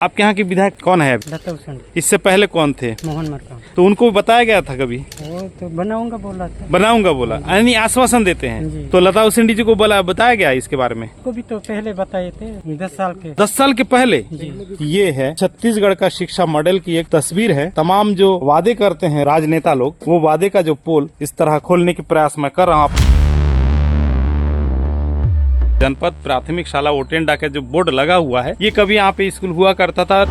आपके यहाँ के विधायक कौन है अभी? लता उसेंडी। इससे पहले कौन थे? मोहन मरकाम। तो उनको बताया गया था कभी? वो तो बनाऊंगा बोला था। बनाऊंगा बोला, यानी आश्वासन देते हैं। तो लता उसेंडी जी को बताया गया इसके बारे में? को भी तो पहले बताए थे 10 साल के। 10 साल के पहले? जी। ये है छत्तीसगढ़ का शिक्षा मॉडल की एक तस्वीर है। तमाम जो वादे करते हैं राजनेता लोग, वो वादे का जो पोल इस तरह खोलने के प्रयास मैं कर रहा हूँ। जनपद प्राथमिक शाला ओटेंडा का जो बोर्ड लगा हुआ है, ये कभी यहाँ पे स्कूल हुआ करता था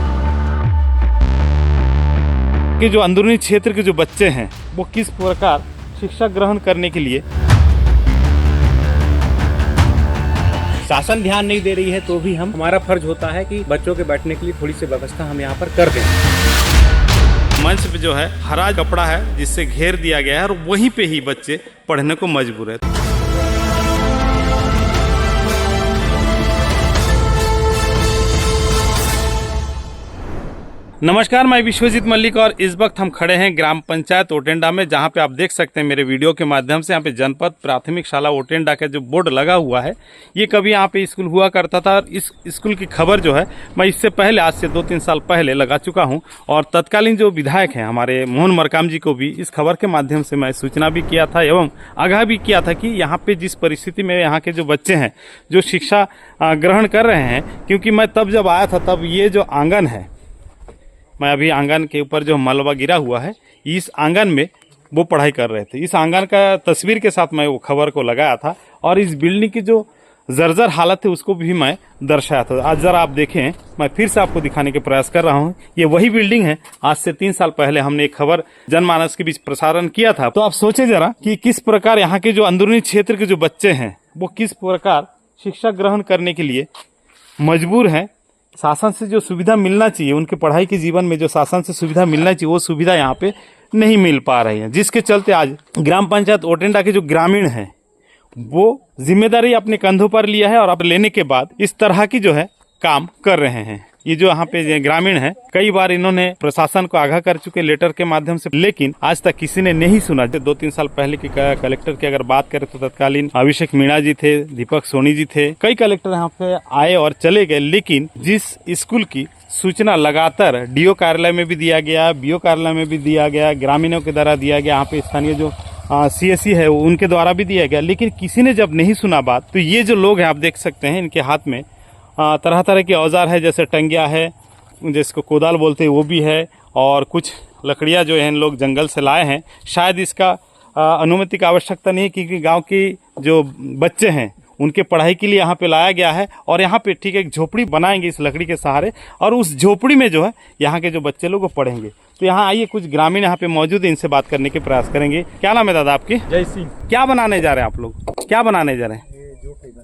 कि जो अंदरूनी क्षेत्र के जो बच्चे हैं वो किस प्रकार शिक्षा ग्रहण करने के लिए शासन ध्यान नहीं दे रही है, तो भी हमारा फर्ज होता है कि बच्चों के बैठने के लिए थोड़ी सी व्यवस्था हम यहाँ पर कर दें। मंच पे जो है हरा कपड़ा है जिससे घेर दिया गया है और वहीं पे ही बच्चे पढ़ने को मजबूर है। नमस्कार, मैं विश्वजीत मल्लिक और इस वक्त हम खड़े हैं ग्राम पंचायत ओटेंडा में, जहां पे आप देख सकते हैं मेरे वीडियो के माध्यम से यहाँ पे जनपद प्राथमिक शाला ओटेंडा का जो बोर्ड लगा हुआ है, ये कभी यहाँ पे स्कूल हुआ करता था। और इस स्कूल की खबर जो है मैं इससे पहले आज से 2-3 साल पहले लगा चुका हूँ और तत्कालीन जो विधायक हैं हमारे मोहन मरकाम जी को भी इस खबर के माध्यम से मैं सूचना भी किया था एवं आगाह भी किया था कि यहाँ पे जिस परिस्थिति में यहाँ के जो बच्चे हैं जो शिक्षा ग्रहण कर रहे हैं, क्योंकि मैं तब जब आया था तब ये जो आंगन है, मैं अभी आंगन के ऊपर जो मलबा गिरा हुआ है, इस आंगन में वो पढ़ाई कर रहे थे। इस आंगन का तस्वीर के साथ मैं वो खबर को लगाया था और इस बिल्डिंग की जो जर्जर हालत है उसको भी मैं दर्शाया था। आज जरा आप देखें, मैं फिर से आपको दिखाने के प्रयास कर रहा हूँ। ये वही बिल्डिंग है, आज से 3 साल पहले हमने एक खबर जनमानस के बीच प्रसारण किया था। तो आप सोचे जरा कि किस प्रकार यहाँ के जो अंदरूनी क्षेत्र के जो बच्चे हैं वो किस प्रकार शिक्षा ग्रहण करने के लिए मजबूर हैं। शासन से जो सुविधा मिलना चाहिए, उनके पढ़ाई के जीवन में जो शासन से सुविधा मिलना चाहिए, वो सुविधा यहाँ पे नहीं मिल पा रही है, जिसके चलते आज ग्राम पंचायत ओटेंडा के जो ग्रामीण हैं वो जिम्मेदारी अपने कंधों पर लिया है और अब लेने के बाद इस तरह की जो है काम कर रहे हैं। ये जो यहाँ पे ग्रामीण है, कई बार इन्होंने प्रशासन को आगाह कर चुके लेटर के माध्यम से, लेकिन आज तक किसी ने नहीं सुना। 2-3 साल पहले की कलेक्टर की अगर बात करें तो तत्कालीन अभिषेक मीणा जी थे, दीपक सोनी जी थे, कई कलेक्टर यहाँ पे आए और चले गए। लेकिन जिस स्कूल की सूचना लगातार डीओ कार्यालय में भी दिया गया, बीओ कार्यालय में भी दिया गया, ग्रामीणों के द्वारा दिया गया, यहाँ पे स्थानीय जो CSC है उनके द्वारा भी दिया गया, लेकिन किसी ने जब नहीं सुना बात, तो ये जो लोग हैं आप देख सकते हैं, इनके हाथ में तरह तरह के औजार है, जैसे टंगिया है, जिसको कोदाल बोलते हैं, वो भी है, और कुछ लकड़ियाँ जो है इन लोग जंगल से लाए हैं। शायद इसका अनुमति की आवश्यकता नहीं है, क्योंकि गांव की जो बच्चे हैं उनके पढ़ाई के लिए यहाँ पे लाया गया है और यहाँ पे ठीक एक झोपड़ी बनाएंगे इस लकड़ी के सहारे, और उस झोपड़ी में जो है यहाँ के जो बच्चे लोग वो पढ़ेंगे। तो यहाँ आइए, कुछ ग्रामीण यहाँ पे मौजूद है, इनसे बात करने के प्रयास करेंगे। क्या नाम है दादा आपकी? जय सिंह। क्या बनाने जा रहे हैं आप लोग? क्या बनाने जा रहे हैं?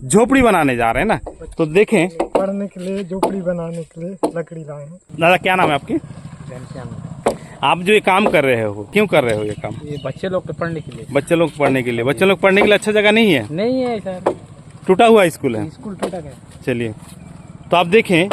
झोपड़ी बनाने जा रहे हैं ना। तो देखें, पढ़ने के लिए झोपड़ी बनाने के लिए लकड़ी लाए हैं। दादा क्या नाम है आपकी? आप जो ये काम कर रहे हो, क्यों कर रहे हो ये काम? ये बच्चे लोग के पढ़ने के लिए। बच्चे लोग पढ़ने के लिए। बच्चे लोग पढ़ने के लिए अच्छा जगह नहीं है? नहीं है सर, टूटा हुआ स्कूल है। स्कूल टूटा गया। चलिए, तो आप देखें,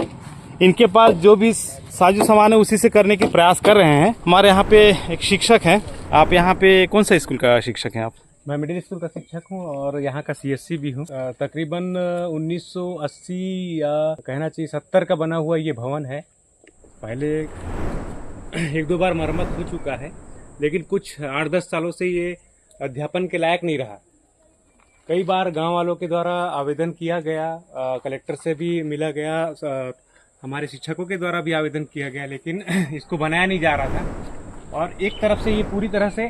इनके पास जो भी साजो सामान है उसी से करने की प्रयास कर रहे हैं। हमारे यहाँ पे एक शिक्षक हैं। आप यहाँ पे कौन सा स्कूल का शिक्षक हैं आप? मैं मिडिल स्कूल का शिक्षक हूँ और यहाँ का CSC भी हूँ। तकरीबन 1980 या कहना चाहिए 70 का बना हुआ ये भवन है। पहले 1-2 बार मरम्मत हो चुका है, लेकिन कुछ 8-10 सालों से ये अध्यापन के लायक नहीं रहा। कई बार गांव वालों के द्वारा आवेदन किया गया, कलेक्टर से भी मिला गया, हमारे शिक्षकों के द्वारा भी आवेदन किया गया, लेकिन इसको बनाया नहीं जा रहा था। और एक तरफ से ये पूरी तरह से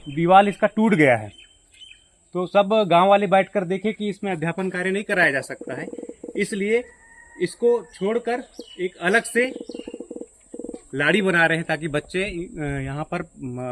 दीवार इसका टूट गया है, तो सब गांव वाले बैठकर देखे कि इसमें अध्यापन कार्य नहीं कराया जा सकता है, इसलिए इसको छोड़कर एक अलग से लाड़ी बना रहे हैं ताकि बच्चे यहाँ पर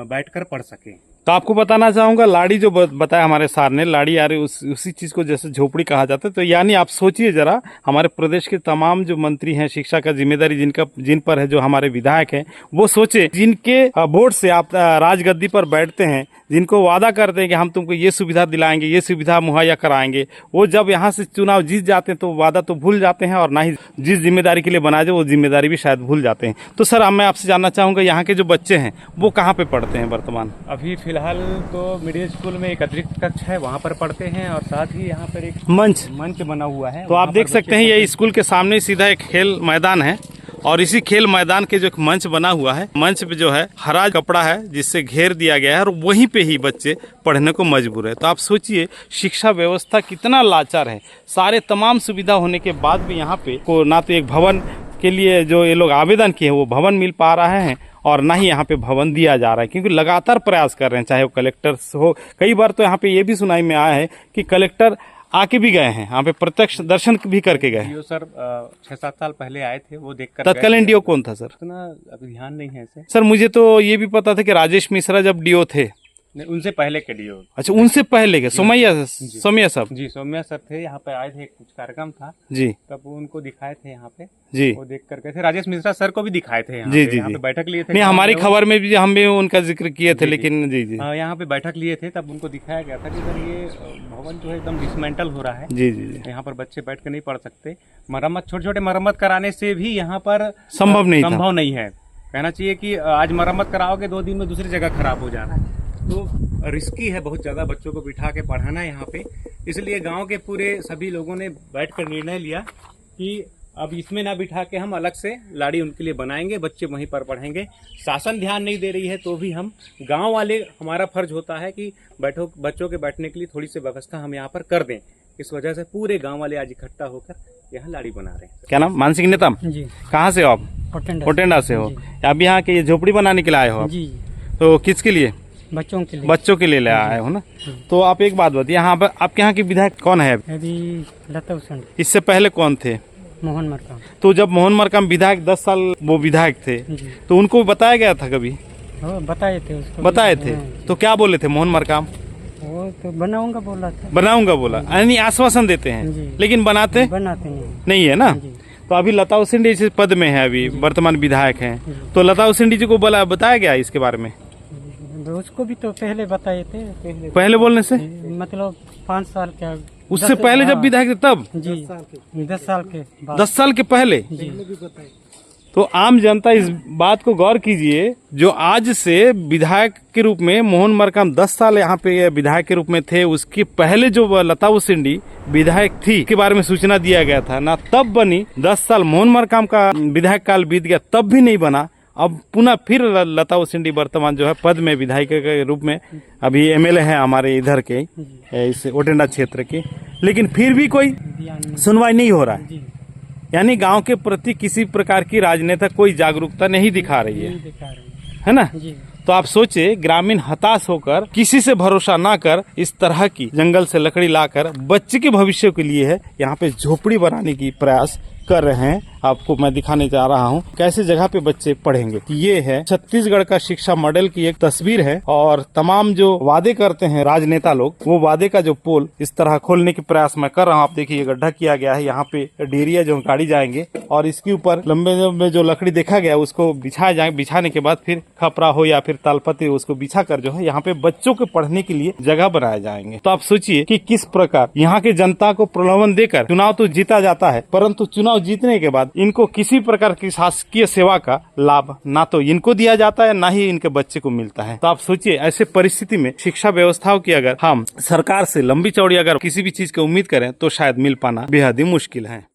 बैठकर पढ़ सकें। तो आपको बताना चाहूंगा, लाड़ी जो बताया हमारे सर ने, लाड़ी आ रही उसी चीज को जैसे झोपड़ी कहा जाता है। तो यानी आप सोचिए जरा, हमारे प्रदेश के तमाम जो मंत्री हैं, शिक्षा का जिम्मेदारी जिन पर है, जो हमारे विधायक हैं, वो सोचे जिनके वोट से आप राजगद्दी पर बैठते हैं, जिनको वादा करते हैं कि हम तुमको ये सुविधा दिलाएंगे, ये सुविधा मुहैया कराएंगे, वो जब यहाँ से चुनाव जीत जाते हैं तो वादा तो भूल जाते हैं और ना ही जिस जिम्मेदारी के लिए बनाए जाए वो जिम्मेदारी भी शायद भूल जाते हैं। तो सर, मैं आपसे जानना चाहूंगा, यहाँ के जो बच्चे हैं वो कहाँ पे पढ़ते हैं वर्तमान? अभी फिलहाल तो मिडिल स्कूल में एक अतिरिक्त कक्ष है, वहाँ पर पढ़ते हैं, और साथ ही यहाँ पर एक मंच बना हुआ है। तो आप देख सकते हैं, ये स्कूल के सामने सीधा एक खेल मैदान है और इसी खेल मैदान के जो एक मंच बना हुआ है, मंच पे जो है हरा कपड़ा है जिससे घेर दिया गया है और वहीं पे ही बच्चे पढ़ने को मजबूर है। तो आप सोचिए शिक्षा व्यवस्था कितना लाचार है। सारे तमाम सुविधा होने के बाद भी यहाँ पे को ना तो एक भवन के लिए जो ये लोग आवेदन किए वो भवन मिल पा रहा है और ना ही यहाँ पे भवन दिया जा रहा है, क्योंकि लगातार प्रयास कर रहे हैं, चाहे वो कलेक्टर हो। कई बार तो यहाँ पे ये भी सुनाई में आया है कि कलेक्टर आके भी गए हैं, यहाँ पे प्रत्यक्ष दर्शन भी करके गए हैं। डीओ सर 6-7 साल पहले आए थे, वो देखकर तत्कालीन डीओ कौन था सर? इतना अभी ध्यान नहीं है ऐसे। सर मुझे तो ये भी पता था कि राजेश मिश्रा जब डीओ थे। नहीं, उनसे पहले के डीओ। अच्छा, उनसे पहले के सोमैया साहब जी, सौम्या सर थे, यहाँ पे आए थे, कुछ कार्यक्रम था जी, तब वो उनको दिखाए थे यहाँ पे जी वो देख कर गए थे। राजेश मिश्रा सर को भी दिखाए थे यहाँ जी पे, जी यहाँ जी पे बैठक लिए थे। नहीं, हमारी खबर में भी हम भी उनका जिक्र किए थे, लेकिन जी जी यहाँ पे बैठक लिए थे, तब उनको दिखाया गया था कि सर ये भवन जो है एकदम डिसमेंटल हो रहा है, जी जी यहाँ पर बच्चे बैठ कर नहीं पढ़ सकते। मरम्मत, छोटे छोटे मरम्मत कराने से भी यहाँ पर संभव नहीं है। कहना चाहिए कि आज मरम्मत कराओगे 2 दिन में दूसरी जगह खराब हो जाना है, तो रिस्की है बहुत ज़्यादा बच्चों को बिठा के पढ़ाना यहाँ पे। इसलिए गांव के पूरे सभी लोगों ने बैठकर निर्णय लिया कि अब इसमें ना बिठा के हम अलग से लाड़ी उनके लिए बनाएंगे, बच्चे वहीं पर पढ़ेंगे। शासन ध्यान नहीं दे रही है तो भी हम गांव वाले, हमारा फर्ज होता है कि बच्चों के बैठने के लिए थोड़ी सी व्यवस्था हम यहाँ पर कर दें। इस वजह से पूरे गाँव वाले आज इकट्ठा होकर यहाँ लाड़ी बना रहे हैं। क्या नाम? मानसिंह नेतम जी। कहाँ से हो आप? ओटेंडा से हो। अब यहाँ के ये झोपड़ी बनाने के लिए आए हो आप? जी, तो किसके लिए? बच्चों के लिए। बच्चों के लिए ले आए हो ना। तो आप एक बात बताइए, यहाँ पर आपके यहाँ के विधायक कौन है? अभी लता हुसैन, इससे पहले कौन थे? मोहन मरकाम। तो जब मोहन मरकाम विधायक 10 साल वो विधायक थे, जी, तो उनको बताया गया था कभी? वो बताए थे उसको। बताए थे। हाँ, तो क्या बोले थे मोहन मरकाम? वो तो बनाऊंगा बोला था। बनाऊंगा बोला, यानी आश्वासन देते हैं, जी। लेकिन बनाते बनाते नहीं है ना। जी। तो अभी लता उसेंडी इस पद में है, अभी वर्तमान विधायक हैं, तो लता उसेंडी जी को बताया गया इसके बारे में? उसको भी तो पहले बताए थे। पहले बोलने से मतलब 5 साल का, उससे पहले जब विधायक थे तब? जी, 10 साल के बाद। 10 साल के पहले। जी। तो आम जनता इस बात को गौर कीजिए, जो आज से विधायक के रूप में मोहन मरकाम 10 साल यहाँ पे विधायक के रूप में थे, उसके पहले जो लता उसेंडी विधायक थी के बारे में सूचना दिया गया था ना, तब बनी। 10 साल मोहन मरकाम का विधायक काल बीत गया तब भी नहीं बना। अब पुनः फिर लता उसेंडी वर्तमान जो है पद में विधायक के रूप में अभी एमएलए है हमारे इधर के, इस ओटेंडा क्षेत्र के, लेकिन फिर भी कोई सुनवाई नहीं हो रहा है। यानी गांव के प्रति किसी प्रकार की राजनेता कोई जागरूकता नहीं दिखा रही है ना। तो आप सोचे, ग्रामीण हताश होकर किसी से भरोसा ना कर इस तरह की जंगल से लकड़ी लाकर बच्चे के भविष्य के लिए है यहाँ पे झोपड़ी बनाने की प्रयास कर रहे हैं। आपको मैं दिखाने जा रहा हूँ कैसे जगह पे बच्चे पढ़ेंगे। ये है छत्तीसगढ़ का शिक्षा मॉडल की एक तस्वीर है, और तमाम जो वादे करते हैं राजनेता लोग, वो वादे का जो पोल इस तरह खोलने की प्रयास मैं कर रहा हूँ। आप देखिए, गड्ढा किया गया है, यहाँ पे डेरिया जो गाड़ी जाएंगे और इसके ऊपर लंबे जो लकड़ी देखा गया उसको बिछाया जाएंगे। बिछाने के बाद फिर खपरा हो या फिर तालपत्री उसको बिछा कर जो है यहाँ पे बच्चों के पढ़ने के लिए जगह बनाए जाएंगे। तो आप सोचिए कि किस प्रकार यहाँ के जनता को प्रलोभन देकर चुनाव तो जीता जाता है, परंतु चुनाव जीतने के बाद इनको किसी प्रकार की शासकीय सेवा का लाभ ना तो इनको दिया जाता है, ना ही इनके बच्चे को मिलता है। तो आप सोचिए, ऐसे परिस्थिति में शिक्षा व्यवस्थाओं की अगर हम सरकार से लंबी चौड़ी अगर किसी भी चीज की उम्मीद करें तो शायद मिल पाना बेहद ही मुश्किल है।